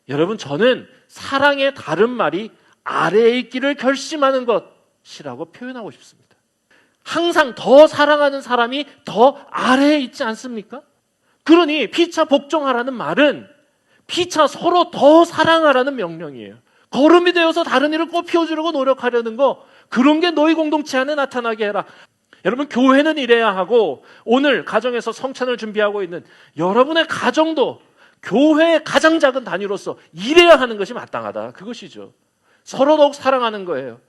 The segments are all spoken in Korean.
여러분, 저는 사랑의 다른 말이 아래에 있기를 결심하는 것이라고 표현하고 싶습니다. 항상 더 사랑하는 사람이 더 아래에 있지 않습니까? 그러니 피차 복종하라는 말은 피차 서로 더 사랑하라는 명령이에요. 거름이 되어서 다른 이를 꽃피워주려고 노력하려는 거, 그런 게 너희 공동체 안에 나타나게 해라. 여러분, 교회는 이래야 하고 오늘 가정에서 성찬을 준비하고 있는 여러분의 가정도 교회의 가장 작은 단위로서 이래야 하는 것이 마땅하다. 그것이죠. 서로 더욱 사랑하는 거예요.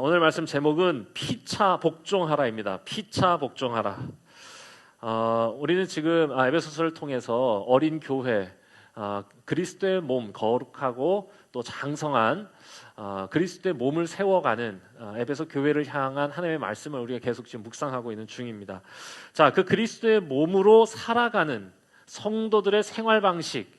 오늘 말씀 제목은 피차 복종하라입니다. 피차 복종하라. 우리는 지금 에베소서를 통해서 어린 교회, 그리스도의 몸, 거룩하고 또 장성한 그리스도의 몸을 세워가는 에베소 교회를 향한 하나님의 말씀을 우리가 계속 지금 묵상하고 있는 중입니다. 자, 그 그리스도의 몸으로 살아가는 성도들의 생활 방식,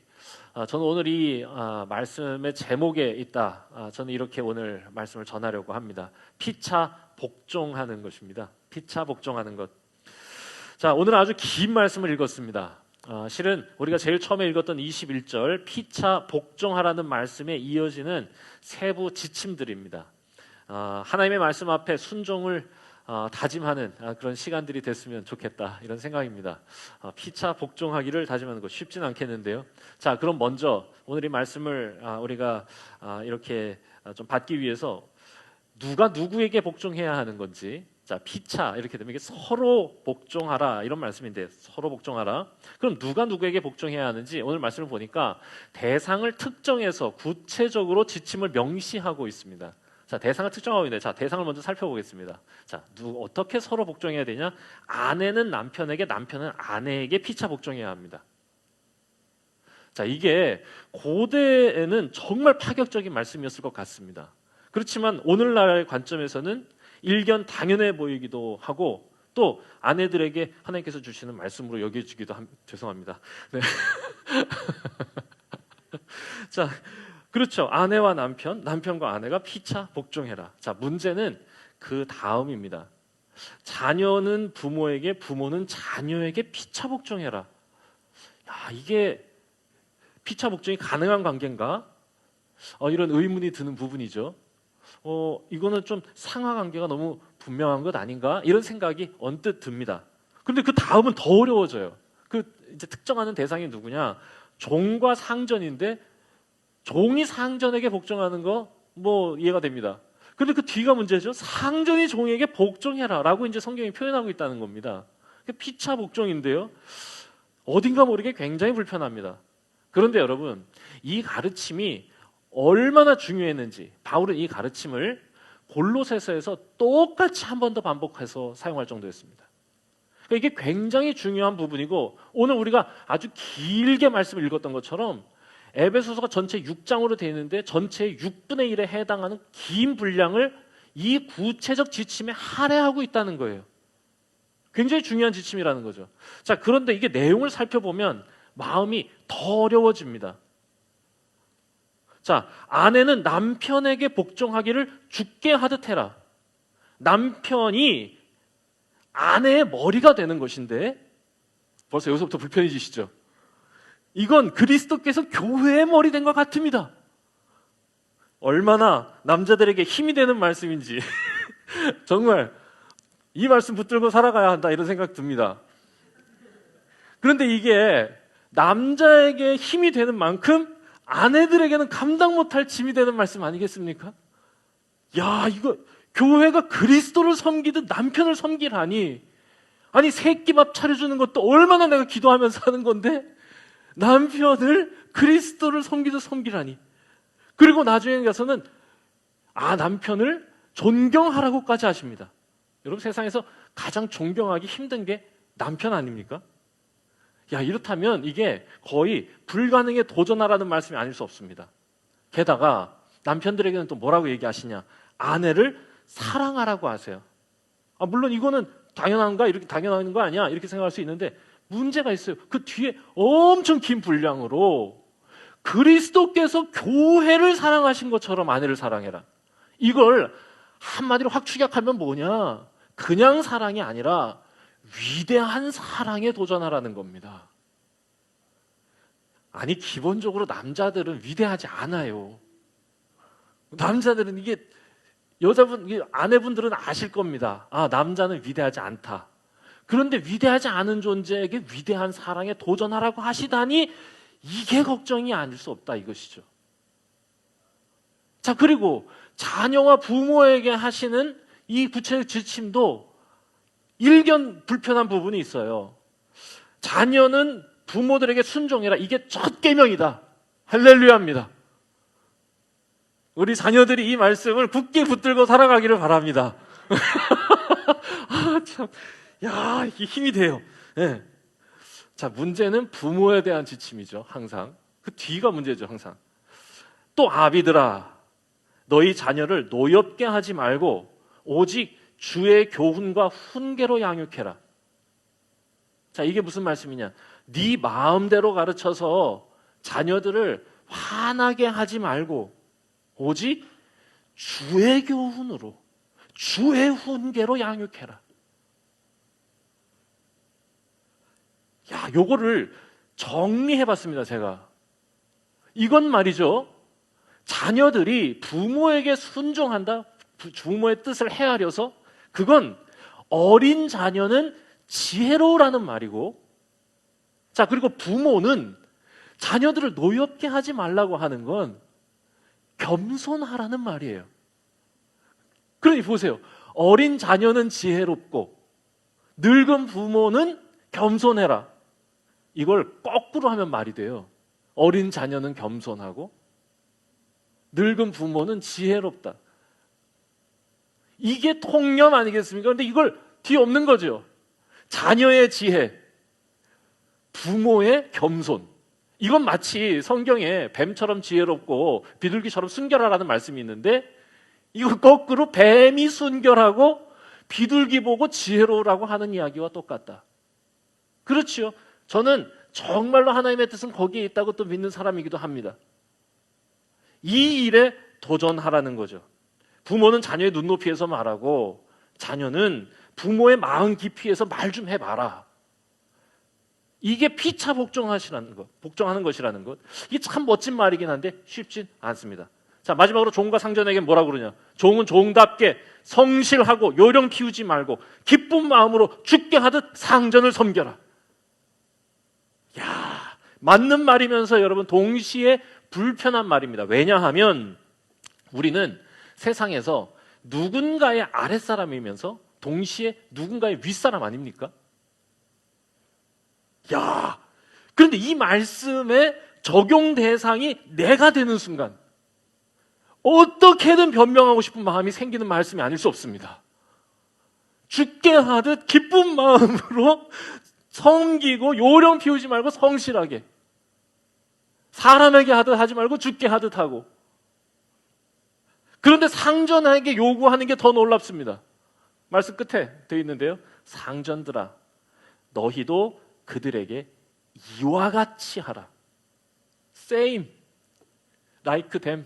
저는 오늘 이 말씀의 제목에 있다. 저는 이렇게 오늘 말씀을 전하려고 합니다. 피차 복종하는 것입니다. 피차 복종하는 것. 자, 오늘 아주 긴 말씀을 읽었습니다. 실은 우리가 제일 처음에 읽었던 21절 피차 복종하라는 말씀에 이어지는 세부 지침들입니다. 하나님의 말씀 앞에 순종을 다짐하는 그런 시간들이 됐으면 좋겠다, 이런 생각입니다. 피차 복종하기를 다짐하는 것 쉽진 않겠는데요. 자, 그럼 먼저 오늘 이 말씀을 우리가 이렇게 좀 받기 위해서 누가 누구에게 복종해야 하는 건지, 자, 피차 이렇게 되면 이게 서로 복종하라 이런 말씀인데, 서로 복종하라. 그럼 누가 누구에게 복종해야 하는지 오늘 말씀을 보니까 대상을 특정해서 구체적으로 지침을 명시하고 있습니다. 자, 대상을 특정하고 있는데, 자, 대상을 먼저 살펴보겠습니다. 자, 어떻게 서로 복종해야 되냐? 아내는 남편에게, 남편은 아내에게 피차 복종해야 합니다. 자, 이게 고대에는 정말 파격적인 말씀이었을 것 같습니다. 그렇지만 오늘날의 관점에서는 일견 당연해 보이기도 하고, 또 아내들에게 하나님께서 주시는 말씀으로 여겨지기도 죄송합니다. 네. 자, 그렇죠. 아내와 남편, 남편과 아내가 피차 복종해라. 자, 문제는 그 다음입니다. 자녀는 부모에게, 부모는 자녀에게 피차 복종해라. 야, 이게 피차 복종이 가능한 관계인가? 이런 의문이 드는 부분이죠. 이거는 좀 상하관계가 너무 분명한 것 아닌가? 이런 생각이 언뜻 듭니다. 그런데 그 다음은 더 어려워져요. 이제 특정하는 대상이 누구냐? 종과 상전인데, 종이 상전에게 복종하는 거 뭐 이해가 됩니다. 그런데 그 뒤가 문제죠. 상전이 종에게 복종해라라고 이제 성경이 표현하고 있다는 겁니다. 피차 복종인데요, 어딘가 모르게 굉장히 불편합니다. 그런데 여러분, 이 가르침이 얼마나 중요했는지 바울은 이 가르침을 골로새서에서 똑같이 한 번 더 반복해서 사용할 정도였습니다. 그러니까 이게 굉장히 중요한 부분이고, 오늘 우리가 아주 길게 말씀을 읽었던 것처럼 에베소서가 전체 6장으로 되어 있는데 전체의 6분의 1에 해당하는 긴 분량을 이 구체적 지침에 할애하고 있다는 거예요. 굉장히 중요한 지침이라는 거죠. 자, 그런데 이게 내용을 살펴보면 마음이 더 어려워집니다. 자, 아내는 남편에게 복종하기를 주께 하듯 해라. 남편이 아내의 머리가 되는 것인데, 벌써 여기서부터 불편해지시죠? 이건 그리스도께서 교회의 머리 된 것 같습니다. 얼마나 남자들에게 힘이 되는 말씀인지 정말 이 말씀 붙들고 살아가야 한다, 이런 생각 듭니다. 그런데 이게 남자에게 힘이 되는 만큼 아내들에게는 감당 못할 짐이 되는 말씀 아니겠습니까? 야, 이거 교회가 그리스도를 섬기듯 남편을 섬기라니, 아니 새끼밥 차려주는 것도 얼마나 내가 기도하면서 하는 건데 남편을 그리스도를 섬기듯 섬기라니. 그리고 나중에 가서는 남편을 존경하라고까지 하십니다. 여러분, 세상에서 가장 존경하기 힘든 게 남편 아닙니까? 야, 이렇다면 이게 거의 불가능에 도전하라는 말씀이 아닐 수 없습니다. 게다가 남편들에게는 또 뭐라고 얘기하시냐? 아내를 사랑하라고 하세요. 물론 이거는 당연한가? 이렇게 당연한 거 아니야? 이렇게 생각할 수 있는데 문제가 있어요. 그 뒤에 엄청 긴 분량으로 그리스도께서 교회를 사랑하신 것처럼 아내를 사랑해라. 이걸 한마디로 확 축약하면 뭐냐? 그냥 사랑이 아니라 위대한 사랑에 도전하라는 겁니다. 아니, 기본적으로 남자들은 위대하지 않아요. 남자들은 이게 아내분들은 아실 겁니다. 아, 남자는 위대하지 않다. 그런데 위대하지 않은 존재에게 위대한 사랑에 도전하라고 하시다니 이게 걱정이 아닐 수 없다 이것이죠. 자, 그리고 자녀와 부모에게 하시는 이 구체적 지침도 일견 불편한 부분이 있어요. 자녀는 부모들에게 순종해라. 이게 첫 계명이다. 할렐루야입니다. 우리 자녀들이 이 말씀을 굳게 붙들고 살아가기를 바랍니다. 아, 참. 야, 이게 힘이 돼요. 네. 자, 문제는 부모에 대한 지침이죠. 항상. 그 뒤가 문제죠. 항상. 또 아비들아, 너희 자녀를 노엽게 하지 말고 오직 주의 교훈과 훈계로 양육해라. 자, 이게 무슨 말씀이냐? 네 마음대로 가르쳐서 자녀들을 화나게 하지 말고 오직 주의 교훈으로, 주의 훈계로 양육해라. 야, 요거를 정리해봤습니다, 제가. 이건 말이죠. 자녀들이 부모에게 순종한다, 부모의 뜻을 헤아려서, 그건 어린 자녀는 지혜로우라는 말이고, 자, 그리고 부모는 자녀들을 노엽게 하지 말라고 하는 건 겸손하라는 말이에요. 그러니 보세요. 어린 자녀는 지혜롭고 늙은 부모는 겸손해라. 이걸 거꾸로 하면 말이 돼요. 어린 자녀는 겸손하고 늙은 부모는 지혜롭다. 이게 통념 아니겠습니까? 그런데 이걸 뒤에 없는 거죠. 자녀의 지혜, 부모의 겸손. 이건 마치 성경에 뱀처럼 지혜롭고 비둘기처럼 순결하라는 말씀이 있는데, 이거 거꾸로 뱀이 순결하고 비둘기 보고 지혜로우라고 하는 이야기와 똑같다. 그렇지요. 저는 정말로 하나님의 뜻은 거기에 있다고 또 믿는 사람이기도 합니다. 이 일에 도전하라는 거죠. 부모는 자녀의 눈높이에서 말하고 자녀는 부모의 마음 깊이에서 말 좀 해봐라. 이게 피차 복종하시라는 것, 복종하는 것이라는 것. 이게 참 멋진 말이긴 한데 쉽진 않습니다. 자, 마지막으로 종과 상전에게 뭐라고 그러냐? 종은 종답게 성실하고 요령 피우지 말고 기쁜 마음으로 죽게 하듯 상전을 섬겨라. 야, 맞는 말이면서 여러분 동시에 불편한 말입니다. 왜냐하면 우리는 세상에서 누군가의 아랫사람이면서 동시에 누군가의 윗사람 아닙니까? 야, 그런데 이 말씀의 적용 대상이 내가 되는 순간 어떻게든 변명하고 싶은 마음이 생기는 말씀이 아닐 수 없습니다. 죽게 하듯 기쁜 마음으로 섬기고 요령 피우지 말고 성실하게, 사람에게 하듯 하지 말고 죽게 하듯 하고. 그런데 상전에게 요구하는 게 더 놀랍습니다. 말씀 끝에 되어 있는데요. 상전들아, 너희도 그들에게 이와 같이 하라. Same, like them.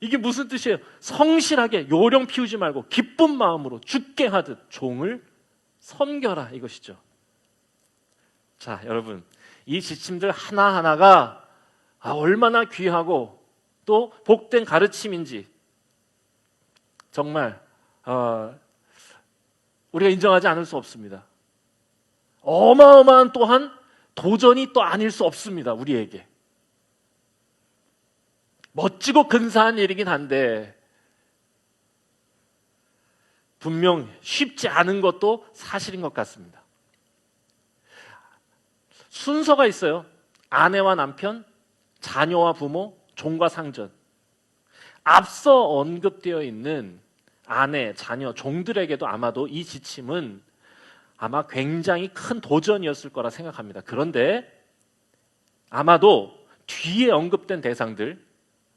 이게 무슨 뜻이에요? 성실하게 요령 피우지 말고 기쁜 마음으로 죽게 하듯 종을 섬겨라, 이것이죠. 자, 여러분, 이 지침들 하나하나가 얼마나 귀하고 또 복된 가르침인지 정말 우리가 인정하지 않을 수 없습니다. 어마어마한 또한 도전이 또 아닐 수 없습니다. 우리에게 멋지고 근사한 일이긴 한데 분명 쉽지 않은 것도 사실인 것 같습니다. 순서가 있어요. 아내와 남편, 자녀와 부모, 종과 상전. 앞서 언급되어 있는 아내, 자녀, 종들에게도 아마도 이 지침은 아마 굉장히 큰 도전이었을 거라 생각합니다. 그런데 아마도 뒤에 언급된 대상들,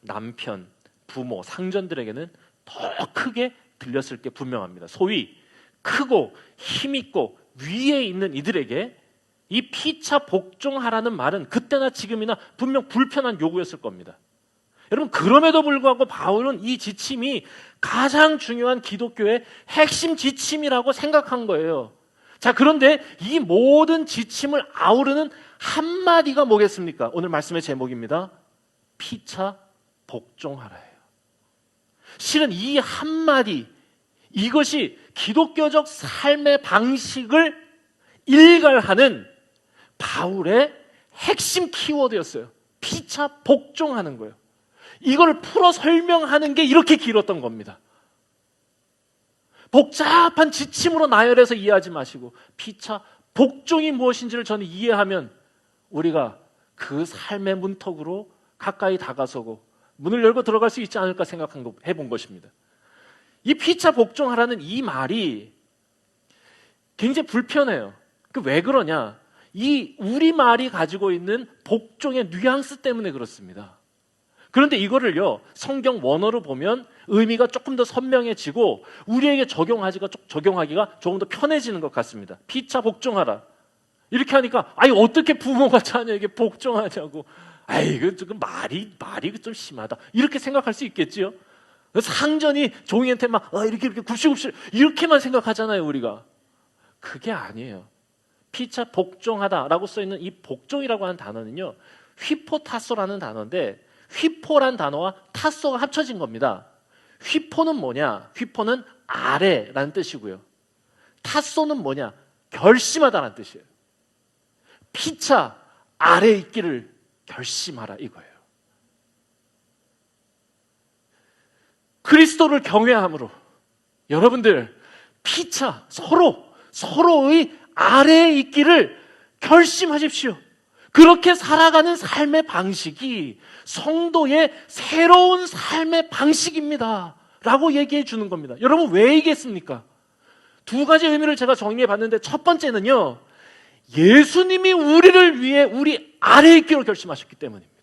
남편, 부모, 상전들에게는 더 크게 들렸을 게 분명합니다. 소위 크고 힘있고 위에 있는 이들에게 이 피차 복종하라는 말은 그때나 지금이나 분명 불편한 요구였을 겁니다. 여러분, 그럼에도 불구하고 바울은 이 지침이 가장 중요한 기독교의 핵심 지침이라고 생각한 거예요. 자, 그런데 이 모든 지침을 아우르는 한마디가 뭐겠습니까? 오늘 말씀의 제목입니다. 피차 복종하라예요. 실은 이 한마디, 이것이 기독교적 삶의 방식을 일갈하는 바울의 핵심 키워드였어요. 피차 복종하는 거예요. 이걸 풀어 설명하는 게 이렇게 길었던 겁니다. 복잡한 지침으로 나열해서 이해하지 마시고 피차 복종이 무엇인지를 저는 이해하면 우리가 그 삶의 문턱으로 가까이 다가서고 문을 열고 들어갈 수 있지 않을까 해본 것입니다. 이 피차 복종하라는 이 말이 굉장히 불편해요. 왜 그러냐? 이 우리말이 가지고 있는 복종의 뉘앙스 때문에 그렇습니다. 그런데 이거를요, 성경 원어로 보면 의미가 조금 더 선명해지고 우리에게 적용하기가 조금 더 편해지는 것 같습니다. 피차 복종하라. 이렇게 하니까 어떻게 부모가 자녀에게 복종하냐고. 이거 조금 말이 좀 심하다. 이렇게 생각할 수 있겠지요. 상전이 종이한테 막 이렇게 굽시굽시 이렇게만 생각하잖아요, 우리가. 그게 아니에요. 피차 복종하다라고 써 있는 이 복종이라고 하는 단어는요, 휘포타소라는 단어인데 휘포란 단어와 타소가 합쳐진 겁니다. 휘포는 뭐냐? 휘포는 아래라는 뜻이고요. 타소는 뭐냐? 결심하다라는 뜻이에요. 피차 아래 있기를 결심하라 이거예요. 그리스도를 경외함으로 여러분들 피차 서로의 아래에 있기를 결심하십시오. 그렇게 살아가는 삶의 방식이 성도의 새로운 삶의 방식입니다 라고 얘기해 주는 겁니다. 여러분, 왜 얘기했습니까? 두 가지 의미를 제가 정리해 봤는데, 첫 번째는요, 예수님이 우리를 위해 우리 아래에 있기로 결심하셨기 때문입니다.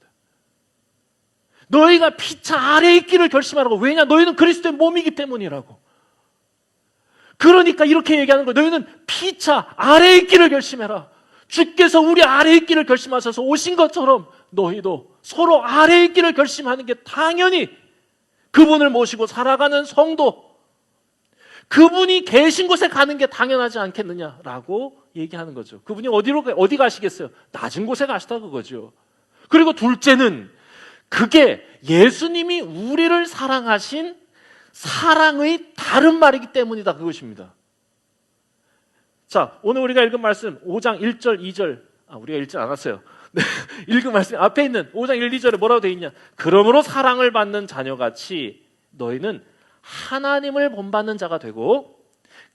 너희가 피차 아래에 있기를 결심하라고. 왜냐? 너희는 그리스도의 몸이기 때문이라고. 그러니까 이렇게 얘기하는 거예요. 너희는 피차 아래에 있기를 결심해라. 주께서 우리 아래에 있기를 결심하셔서 오신 것처럼 너희도 서로 아래에 있기를 결심하는 게 당연히 그분을 모시고 살아가는 성도, 그분이 계신 곳에 가는 게 당연하지 않겠느냐라고 얘기하는 거죠. 그분이 어디 가시겠어요? 낮은 곳에 가시다 그거죠. 그리고 둘째는 그게 예수님이 우리를 사랑하신 사랑의 다른 말이기 때문이다 그것입니다. 자, 오늘 우리가 읽은 말씀 5장 1절 2절 우리가 읽지 않았어요. 네, 읽은 말씀 앞에 있는 5장 1, 2절에 뭐라고 되어 있냐? 그러므로 사랑을 받는 자녀같이 너희는 하나님을 본받는 자가 되고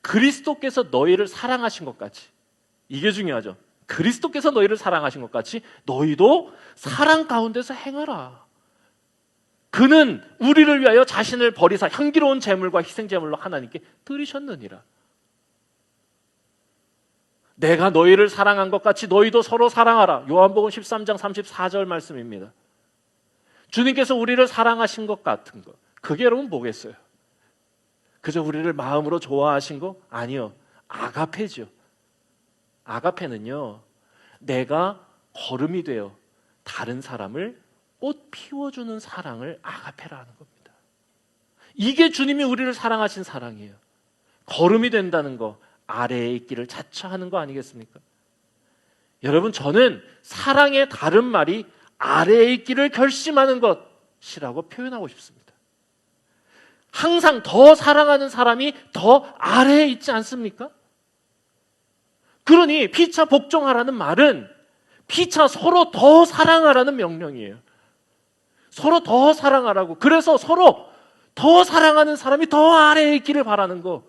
그리스도께서 너희를 사랑하신 것 같이, 이게 중요하죠. 그리스도께서 너희를 사랑하신 것 같이 너희도 사랑 가운데서 행하라. 그는 우리를 위하여 자신을 버리사 향기로운 제물과 희생제물로 하나님께 드리셨느니라. 내가 너희를 사랑한 것 같이 너희도 서로 사랑하라. 요한복음 13장 34절 말씀입니다. 주님께서 우리를 사랑하신 것 같은 것, 그게 여러분 뭐겠어요? 그저 우리를 마음으로 좋아하신 거? 아니요. 아가페죠. 아가페는요, 내가 거름이 되어 다른 사람을 꽃 피워주는 사랑을 아가페라는 겁니다. 이게 주님이 우리를 사랑하신 사랑이에요. 거름이 된다는 거, 아래에 있기를 자처하는 거 아니겠습니까? 여러분, 저는 사랑의 다른 말이 아래에 있기를 결심하는 것이라고 표현하고 싶습니다. 항상 더 사랑하는 사람이 더 아래에 있지 않습니까? 그러니 피차 복종하라는 말은 피차 서로 더 사랑하라는 명령이에요. 서로 더 사랑하라고. 그래서 서로 더 사랑하는 사람이 더 아래에 있기를 바라는 거,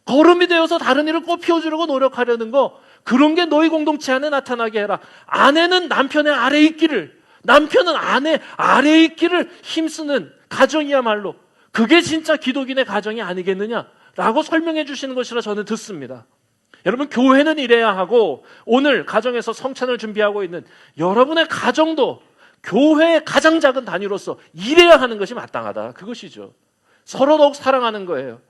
거름이 되어서 다른 일을 꽃 피워주려고 노력하려는 거, 그런 게 너희 공동체 안에 나타나게 해라. 아내는 남편의 아래에 있기를, 남편은 아내 아래에 있기를 힘쓰는 가정이야말로 그게 진짜 기독인의 가정이 아니겠느냐라고 설명해 주시는 것이라 저는 듣습니다. 여러분, 교회는 이래야 하고 오늘 가정에서 성찬을 준비하고 있는 여러분의 가정도 교회의 가장 작은 단위로서 이래야 하는 것이 마땅하다, 그것이죠. 서로 더욱 사랑하는 거예요.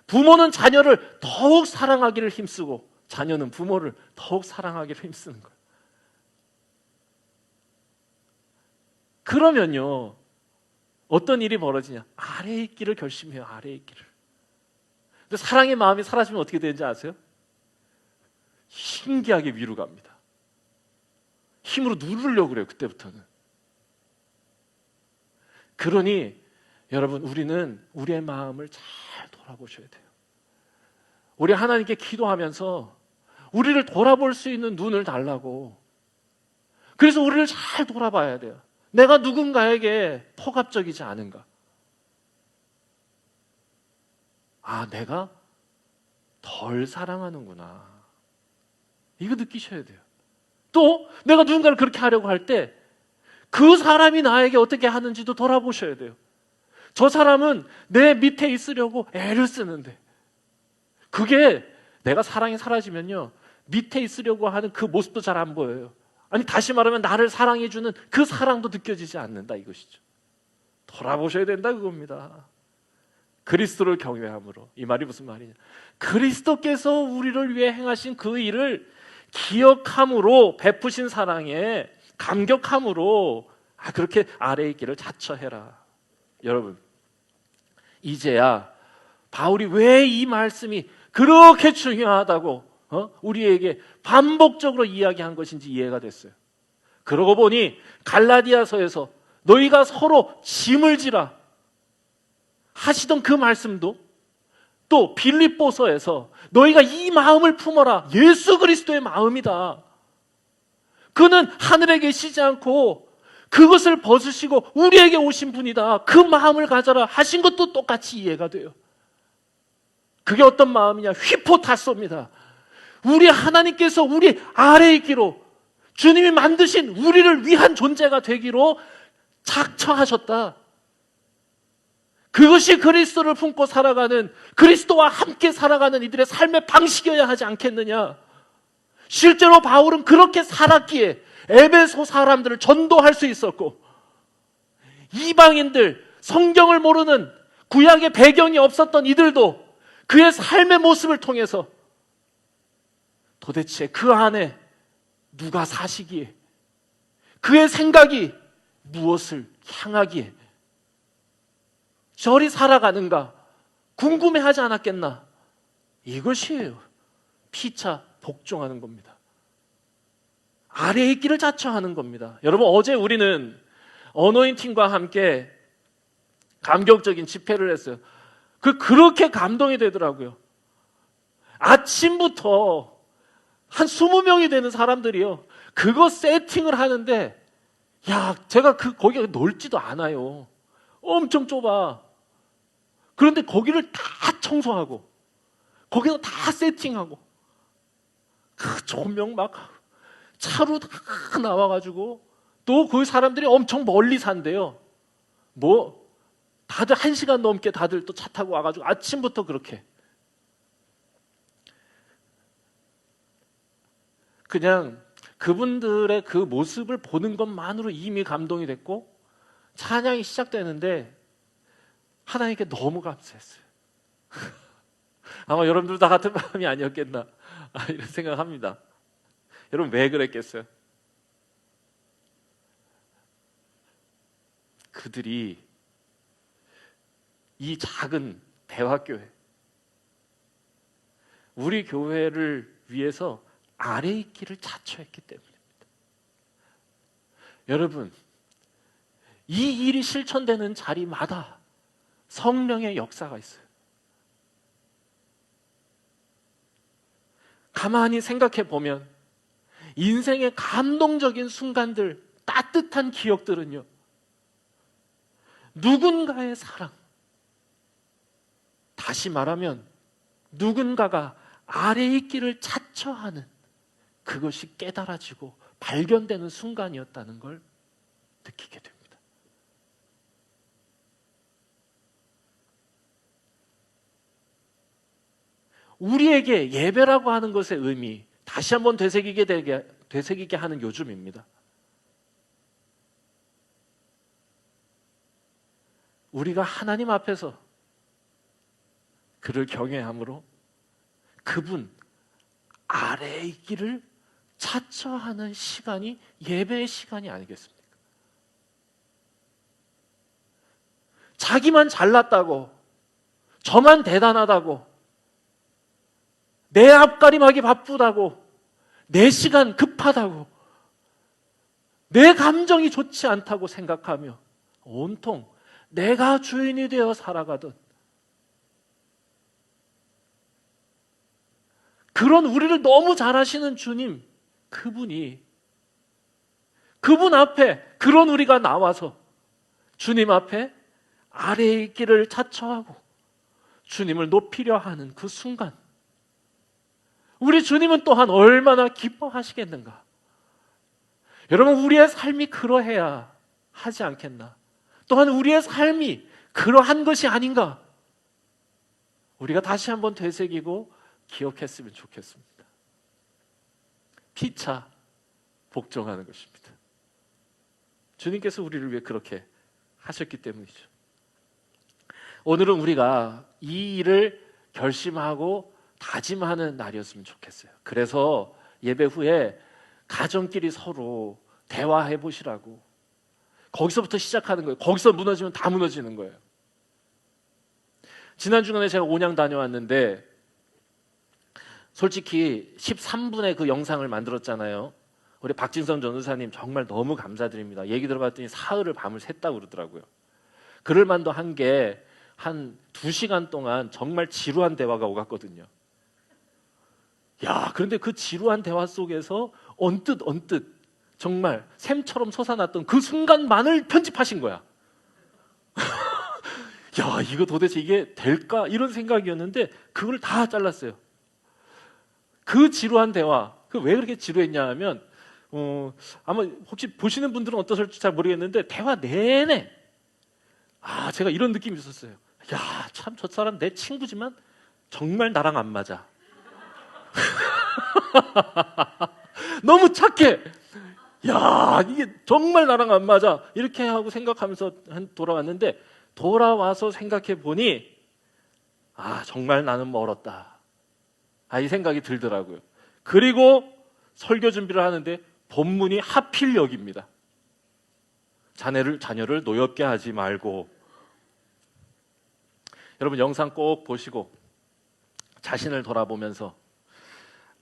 부모는 자녀를 더욱 사랑하기를 힘쓰고 자녀는 부모를 더욱 사랑하기를 힘쓰는 거예요. 그러면요, 어떤 일이 벌어지냐? 아래에 있기를 결심해요. 아래에 있기를. 근데 사랑의 마음이 사라지면 어떻게 되는지 아세요? 신기하게 위로 갑니다. 힘으로 누르려고 그래요. 그때부터는. 그러니 여러분, 우리는 우리의 마음을 잘 돌아보셔야 돼요. 우리 하나님께 기도하면서 우리를 돌아볼 수 있는 눈을 달라고. 그래서 우리를 잘 돌아봐야 돼요. 내가 누군가에게 폭압적이지 않은가? 아, 내가 덜 사랑하는구나. 이거 느끼셔야 돼요. 또 내가 누군가를 그렇게 하려고 할 때 그 사람이 나에게 어떻게 하는지도 돌아보셔야 돼요. 저 사람은 내 밑에 있으려고 애를 쓰는데, 그게 내가 사랑이 사라지면요, 밑에 있으려고 하는 그 모습도 잘 안 보여요. 아니, 다시 말하면 나를 사랑해주는 그 사랑도 느껴지지 않는다, 이것이죠. 돌아보셔야 된다, 그겁니다. 그리스도를 경외함으로. 이 말이 무슨 말이냐? 그리스도께서 우리를 위해 행하신 그 일을 기억함으로, 베푸신 사랑에 감격함으로, 그렇게 아래에 있기를 자처해라. 여러분, 이제야 바울이 왜 이 말씀이 그렇게 중요하다고 우리에게 반복적으로 이야기한 것인지 이해가 됐어요. 그러고 보니 갈라디아서에서 너희가 서로 짐을 지라 하시던 그 말씀도, 또 빌립보서에서 너희가 이 마음을 품어라, 예수 그리스도의 마음이다. 그는 하늘에 계시지 않고 그것을 벗으시고 우리에게 오신 분이다. 그 마음을 가져라 하신 것도 똑같이 이해가 돼요. 그게 어떤 마음이냐? 휘포타소입니다. 우리 하나님께서 우리 아래에 있기로, 주님이 만드신 우리를 위한 존재가 되기로 작처하셨다. 그것이 그리스도를 품고 살아가는, 그리스도와 함께 살아가는 이들의 삶의 방식이어야 하지 않겠느냐. 실제로 바울은 그렇게 살았기에 에베소 사람들을 전도할 수 있었고, 이방인들, 성경을 모르는, 구약의 배경이 없었던 이들도 그의 삶의 모습을 통해서 도대체 그 안에 누가 사시기에, 그의 생각이 무엇을 향하기에 저리 살아가는가 궁금해하지 않았겠나. 이것이에요. 피차 복종하는 겁니다. 아래에 있기를 자처하는 겁니다. 여러분, 어제 우리는 어노인팅과 함께 감격적인 집회를 했어요. 그렇게 감동이 되더라고요. 아침부터 한 20명이 되는 사람들이요, 그거 세팅을 하는데, 제가 거기가 넓지도 않아요. 엄청 좁아. 그런데 거기를 다 청소하고 거기서 다 세팅하고, 그 조명 막 차로 다 나와가지고, 또 그 사람들이 엄청 멀리 산대요. 다들 1시간 넘게 다들 또 차 타고 와가지고 아침부터 그렇게. 그냥 그분들의 그 모습을 보는 것만으로 이미 감동이 됐고, 찬양이 시작되는데 하나님께 너무 감사했어요. 아마 여러분들 다 같은 마음이 아니었겠나, 이런 생각합니다. 여러분, 왜 그랬겠어요? 그들이 이 작은 대화교회, 우리 교회를 위해서 아래 있기를 자처했기 때문입니다. 여러분, 이 일이 실천되는 자리마다 성령의 역사가 있어요. 가만히 생각해 보면 인생의 감동적인 순간들, 따뜻한 기억들은요, 누군가의 사랑, 다시 말하면 누군가가 아래에 있기를 자처하는, 그것이 깨달아지고 발견되는 순간이었다는 걸 느끼게 됩니다. 우리에게 예배라고 하는 것의 의미, 다시 한번 되새기게 하는 요즘입니다. 우리가 하나님 앞에서 그를 경외함으로 그분 아래에 있기를 자처하는 시간이 예배의 시간이 아니겠습니까? 자기만 잘났다고, 저만 대단하다고, 내 앞가림하기 바쁘다고, 내 시간 급하다고, 내 감정이 좋지 않다고 생각하며 온통 내가 주인이 되어 살아가던 그런 우리를 너무 잘 아시는 주님, 그분 앞에 그런 우리가 나와서 주님 앞에 아래의 길을 자처하고 주님을 높이려 하는 그 순간, 우리 주님은 또한 얼마나 기뻐하시겠는가. 여러분, 우리의 삶이 그러해야 하지 않겠나. 또한 우리의 삶이 그러한 것이 아닌가, 우리가 다시 한번 되새기고 기억했으면 좋겠습니다. 피차 복종하는 것입니다. 주님께서 우리를 위해 그렇게 하셨기 때문이죠. 오늘은 우리가 이 일을 결심하고 다짐하는 날이었으면 좋겠어요. 그래서 예배 후에 가정끼리 서로 대화해 보시라고, 거기서부터 시작하는 거예요. 거기서 무너지면 다 무너지는 거예요. 지난 주간에 제가 온양 다녀왔는데 솔직히 13분의 그 영상을 만들었잖아요. 우리 박진성 전도사님 정말 너무 감사드립니다. 얘기 들어봤더니 사흘을 밤을 샜다고 그러더라고요. 그럴 만도 한 게 한 2시간 동안 정말 지루한 대화가 오갔거든요. 야, 그런데 그 지루한 대화 속에서 언뜻 정말 샘처럼 솟아났던 그 순간만을 편집하신 거야. 야, 이거 도대체 이게 될까? 이런 생각이었는데 그걸 다 잘랐어요. 그 지루한 대화, 그 왜 그렇게 지루했냐 하면 아마 혹시 보시는 분들은 어떠실지 잘 모르겠는데 대화 내내 제가 이런 느낌이 있었어요. 야, 참 저 사람 내 친구지만 정말 나랑 안 맞아. 너무 착해. 야, 이게 정말 나랑 안 맞아. 이렇게 하고 생각하면서 돌아왔는데, 돌아와서 생각해 보니 정말 나는 멀었다. 이 생각이 들더라고요. 그리고 설교 준비를 하는데 본문이 하필 여기입니다. 자녀를 노엽게 하지 말고. 여러분, 영상 꼭 보시고 자신을 돌아보면서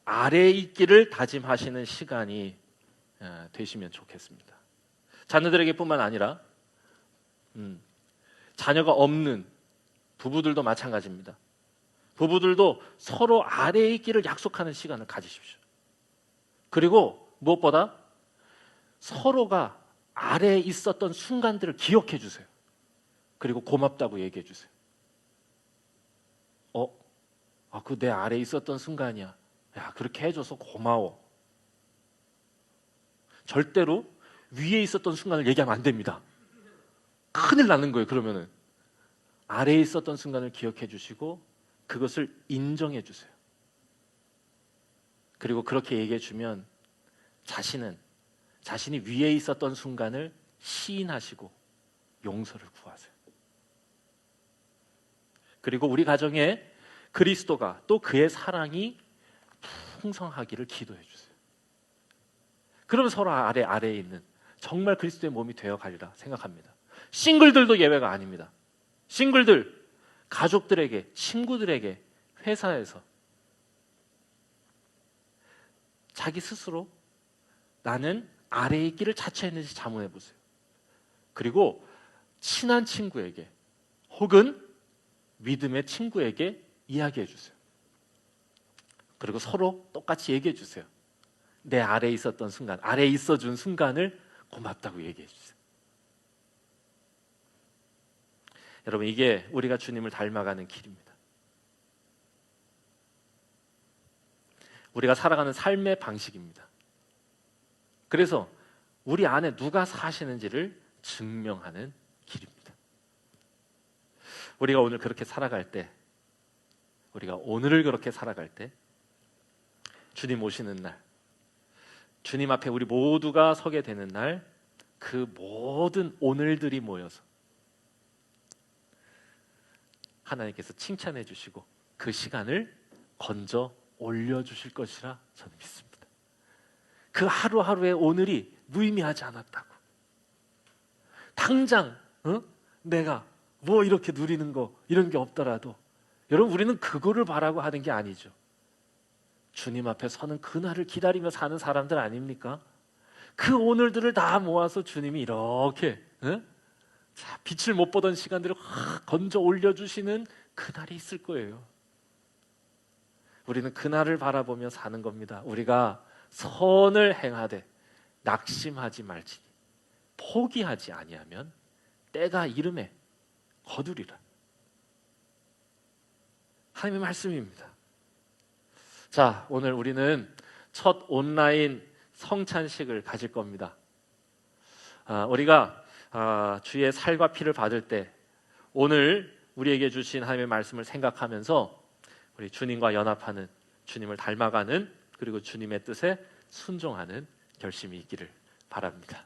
아래에 있기를 다짐하시는 시간이 되시면 좋겠습니다. 자녀들에게 뿐만 아니라 자녀가 없는 부부들도 마찬가지입니다. 부부들도 서로 아래에 있기를 약속하는 시간을 가지십시오. 그리고 무엇보다 서로가 아래에 있었던 순간들을 기억해 주세요. 그리고 고맙다고 얘기해 주세요. 그 내 아래에 있었던 순간이야. 야, 그렇게 해줘서 고마워. 절대로 위에 있었던 순간을 얘기하면 안 됩니다. 큰일 나는 거예요. 그러면은 아래에 있었던 순간을 기억해 주시고 그것을 인정해 주세요. 그리고 그렇게 얘기해 주면 자신이 위에 있었던 순간을 시인하시고 용서를 구하세요. 그리고 우리 가정에 그리스도가 또 그의 사랑이 풍성하기를 기도해 주세요. 그러면 서로 아래에 있는 정말 그리스도의 몸이 되어 가리라 생각합니다. 싱글들도 예외가 아닙니다. 싱글들, 가족들에게, 친구들에게, 회사에서 자기 스스로 나는 아래에 있기를 자처했는지 자문해 보세요. 그리고 친한 친구에게 혹은 믿음의 친구에게 이야기해 주세요. 그리고 서로 똑같이 얘기해 주세요. 내 아래에 있었던 순간, 아래에 있어준 순간을 고맙다고 얘기해 주세요. 여러분, 이게 우리가 주님을 닮아가는 길입니다. 우리가 살아가는 삶의 방식입니다. 그래서 우리 안에 누가 사시는지를 증명하는 길입니다. 우리가 오늘 그렇게 살아갈 때, 우리가 오늘을 그렇게 살아갈 때 주님 오시는 날, 주님 앞에 우리 모두가 서게 되는 날, 그 모든 오늘들이 모여서 하나님께서 칭찬해 주시고 그 시간을 건져 올려주실 것이라 저는 믿습니다. 그 하루하루의 오늘이 무의미하지 않았다고. 당장 내가 뭐 이렇게 누리는 거 이런 게 없더라도 여러분 우리는 그거를 바라고 하는 게 아니죠. 주님 앞에 서는 그날을 기다리며 사는 사람들 아닙니까? 그 오늘들을 다 모아서 주님이 이렇게 자, 빛을 못 보던 시간들을 확 건져 올려주시는 그날이 있을 거예요. 우리는 그날을 바라보며 사는 겁니다. 우리가 선을 행하되 낙심하지 말지니 포기하지 아니하면 때가 이름에 거두리라. 하나님의 말씀입니다. 자, 오늘 우리는 첫 온라인 성찬식을 가질 겁니다. 우리가 주의 살과 피를 받을 때 오늘 우리에게 주신 하나님의 말씀을 생각하면서 우리 주님과 연합하는, 주님을 닮아가는, 그리고 주님의 뜻에 순종하는 결심이 있기를 바랍니다.